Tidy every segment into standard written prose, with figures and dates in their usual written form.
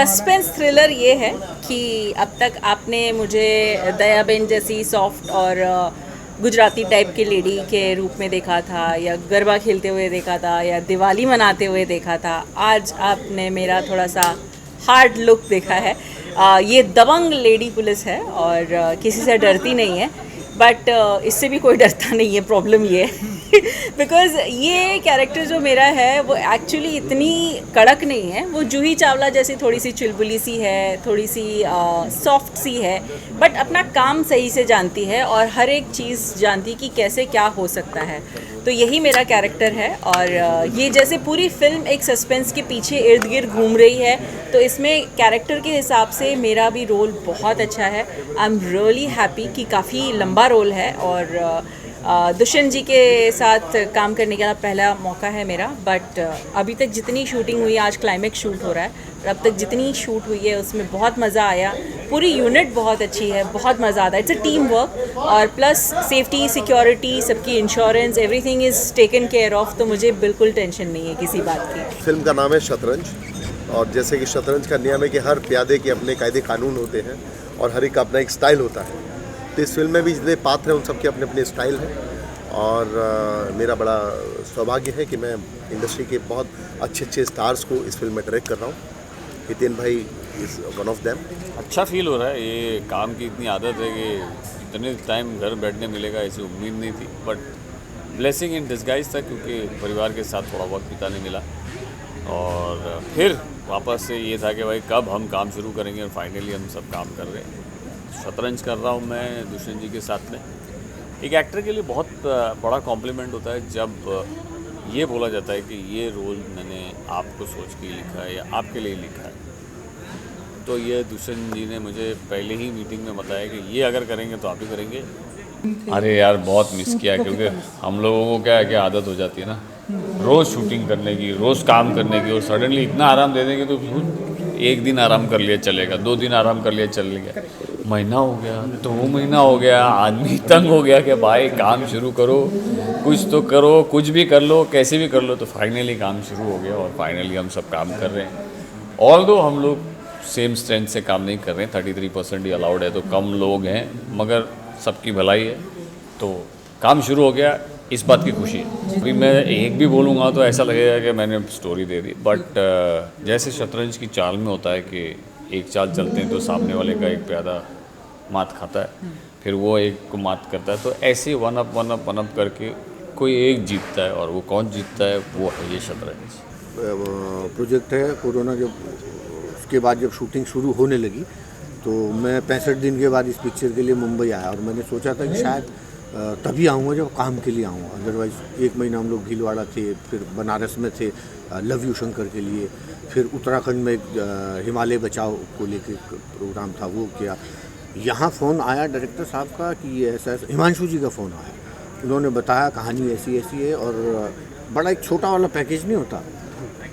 Suspense thriller ये है कि अब तक आपने मुझे दयाबेन जैसी सॉफ्ट और गुजराती टाइप की लेडी के रूप में देखा था, या गरबा खेलते हुए देखा था, या दिवाली मनाते हुए देखा था। आज आपने मेरा थोड़ा सा हार्ड लुक देखा है। ये दबंग लेडी पुलिस है और किसी से डरती नहीं है, बट इससे भी कोई डरता नहीं है। प्रॉब्लम ये है बिकॉज ये कैरेक्टर जो मेरा है वो एक्चुअली इतनी कड़क नहीं है। वो जूही चावला जैसी थोड़ी सी चुलबुली सी है, थोड़ी सी सॉफ्ट सी है, बट अपना काम सही से जानती है और हर एक चीज़ जानती कि कैसे क्या हो सकता है। तो यही मेरा कैरेक्टर है और ये जैसे पूरी फिल्म एक सस्पेंस के पीछे इर्द गिर्द घूम रही है, तो इसमें कैरेक्टर के हिसाब से मेरा भी रोल बहुत अच्छा है। आई एम रियली हैप्पी कि काफ़ी लंबा रोल है और दुष्यंत जी के साथ काम करने का पहला मौका है मेरा। बट अभी तक जितनी शूटिंग हुई है, आज क्लाइमेक्स शूट हो रहा है, और अब तक जितनी शूट हुई है उसमें बहुत मज़ा आया। पूरी यूनिट बहुत अच्छी है, बहुत मज़ा आता है। इट्स अ टीम वर्क और प्लस सेफ्टी, सिक्योरिटी, सबकी insurance, everything is taken care of. तो मुझे बिल्कुल टेंशन नहीं है किसी बात की। फिल्म का नाम है शतरंज, और जैसे कि शतरंज का नियम है कि हर प्यादे के अपने कायदे कानून होते हैं और हर एक का अपना एक स्टाइल होता है। तो इस फिल्म में भी जितने पात्र हैं उन सबके अपने अपने स्टाइल हैं, और मेरा बड़ा सौभाग्य है कि मैं इंडस्ट्री के बहुत अच्छे अच्छे स्टार्स को इस फिल्म में डायरेक्ट कर रहा हूँ। हितेन भाई इज़ वन ऑफ देम। अच्छा फील हो रहा है। ये काम की इतनी आदत है कि इतने टाइम घर बैठने मिलेगा ऐसी उम्मीद नहीं थी, बट ब्लेसिंग इन डिस्गाइज था, क्योंकि परिवार के साथ थोड़ा वक्त बिताने मिला। और फिर वापस से ये था कि भाई कब हम काम शुरू करेंगे, और फाइनली हम सब काम कर रहे हैं। शतरंज कर रहा हूँ मैं दुष्यंत जी के साथ में। एक एक्टर के लिए बहुत बड़ा कॉम्प्लीमेंट होता है जब ये बोला जाता है कि ये रोल मैंने आपको सोच के लिखा है या आपके लिए लिखा है। तो ये दुष्यंत जी ने मुझे पहले ही मीटिंग में बताया कि ये अगर करेंगे तो आप ही करेंगे। अरे यार बहुत मिस किया, क्योंकि हम लोगों को क्या है कि आदत हो जाती है ना रोज़ शूटिंग करने की, रोज़ काम करने की, और सडनली इतना आराम दे देंगे तो एक दिन आराम कर लिया चलेगा, 2 दिन आराम कर लिया चलेगा, महीना हो गया, 2 महीना हो गया, आदमी तंग हो गया कि भाई काम शुरू करो, कुछ तो करो, कुछ भी कर लो, कैसे भी कर लो। तो फाइनली काम शुरू हो गया और फाइनली हम सब काम कर रहे हैं। ऑल्दो हम लोग सेम स्ट्रेंथ से काम नहीं कर रहे हैं, 33% ही अलाउड है, तो कम लोग हैं, मगर सबकी भलाई है, तो काम शुरू हो गया। इस बात की खुशी है। अभी मैं एक भी बोलूँगा तो ऐसा लगेगा कि मैंने स्टोरी दे दी, बट जैसे शतरंज की चाल में होता है कि एक चाल चलते हैं तो सामने वाले का एक प्यादा मात खाता है, फिर वो एक को मात करता है, तो ऐसे वन अप करके कोई एक जीतता है, और वो कौन जीतता है वो है ये शतरंज। प्रोजेक्ट है कोरोना के उसके बाद जब शूटिंग शुरू होने लगी तो मैं 65 दिन के बाद इस पिक्चर के लिए मुंबई आया, और मैंने सोचा था कि शायद तभी आऊँगा जब काम के लिए आऊँगा। अदरवाइज़ 1 महीना हम लोग भीलवाड़ा थे, फिर बनारस में थे लव यू शंकर के लिए, फिर उत्तराखंड में हिमालय बचाओ को लेके प्रोग्राम था वो किया। यहाँ फ़ोन आया डायरेक्टर साहब का कि ये ऐसा ऐसा, हिमांशु जी का फ़ोन आया, उन्होंने बताया कहानी ऐसी ऐसी है, और बड़ा एक छोटा वाला पैकेज नहीं होता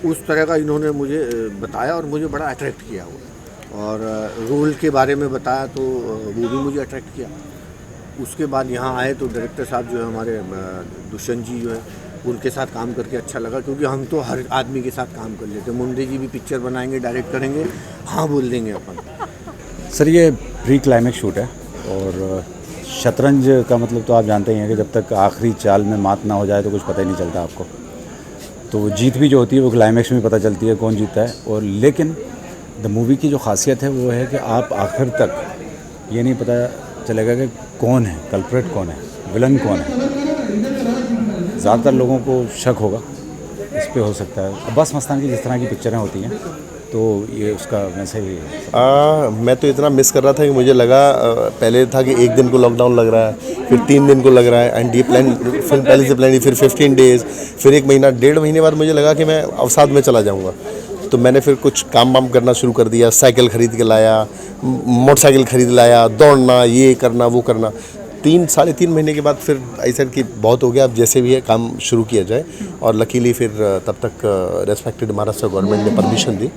उस तरह का इन्होंने मुझे बताया, और मुझे बड़ा अट्रैक्ट किया वो, और रोल के बारे में बताया तो वो भी मुझे अट्रैक्ट किया। उसके बाद यहाँ आए तो डायरेक्टर साहब जो है हमारे दुष्यंत जी जो है उनके साथ काम करके अच्छा लगा, क्योंकि हम तो हर आदमी के साथ काम कर लेते। मुंडे जी भी पिक्चर बनाएंगे, डायरेक्ट करेंगे, हाँ बोल देंगे अपन। सर ये प्री क्लाइमेक्स शूट है, और शतरंज का मतलब तो आप जानते ही हैं कि जब तक आखिरी चाल में मात ना हो जाए तो कुछ पता ही नहीं चलता आपको। तो जीत भी जो होती है वो क्लाइमेक्स में पता चलती है कौन जीतता है। और लेकिन द मूवी की जो खासियत है वो है कि आप आखिर तक ये नहीं पता चलेगा कि कौन है कल्प्रेट, कौन है विलन, कौन है। ज़्यादातर लोगों को शक होगा इस पे, हो सकता है अब्बास मस्तान की जिस तरह की पिक्चरें होती हैं तो ये उसका वैसे ही मैं तो इतना मिस कर रहा था कि मुझे लगा पहले था कि 1 दिन को लॉकडाउन लग रहा है, फिर 3 दिन को लग रहा है, एंड ये प्लान फिल्म पहले से प्लान, फिर 15 डेज़, फिर 1 महीना, 1.5 महीने बाद मुझे लगा कि मैं अवसाद में चला जाऊँगा। तो मैंने फिर कुछ काम वाम करना शुरू कर दिया, साइकिल ख़रीद के लाया, मोटरसाइकिल ख़रीद लाया, दौड़ना, ये करना वो करना। 3-3.5 महीने के बाद फिर ऐसा कि बहुत हो गया, अब जैसे भी है काम शुरू किया जाए। और लकीली फिर तब तक रेस्पेक्टेड महाराष्ट्र गवर्नमेंट ने परमिशन दी,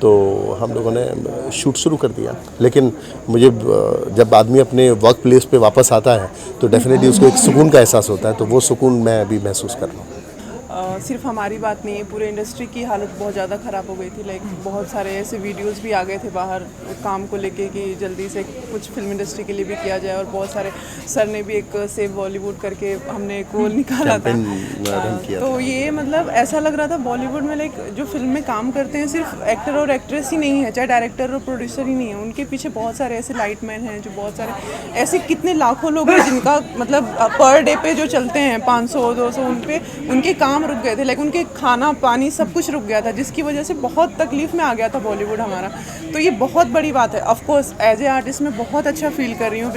तो हम लोगों ने शूट शुरू कर दिया। लेकिन मुझे जब आदमी अपने वर्क प्लेस पे वापस आता है तो डेफिनेटली उसको एक सुकून का एहसास होता है, तो वो सुकून मैं अभी महसूस कर रहा हूँ। सिर्फ हमारी बात नहीं है, पूरे इंडस्ट्री की हालत बहुत ज़्यादा ख़राब हो गई थी। लाइक बहुत सारे ऐसे वीडियोस भी आ गए थे बाहर काम को लेके कि जल्दी से कुछ फिल्म इंडस्ट्री के लिए भी किया जाए, और बहुत सारे सर ने भी एक सेव बॉलीवुड करके हमने एक गोल निकाला था। तो ये मतलब ऐसा लग रहा था बॉलीवुड में लाइक जो फिल्म में काम करते हैं सिर्फ एक्टर और एक्ट्रेस ही नहीं है, चाहे डायरेक्टर और प्रोड्यूसर ही नहीं है, उनके पीछे बहुत सारे ऐसे लाइटमैन हैं, जो बहुत सारे ऐसे कितने लाखों लोग हैं जिनका मतलब पर डे पे जो चलते हैं 500-200, उनके काम रुक गए थे। लाइक उनके खाना पानी सब कुछ रुक गया था, जिसकी वजह से बहुत तकलीफ में आ गया था बॉलीवुड हमारा। तो ये बहुत बड़ी बात है। Of course as a artist मैं बहुत अच्छा फील कर रही हूँ।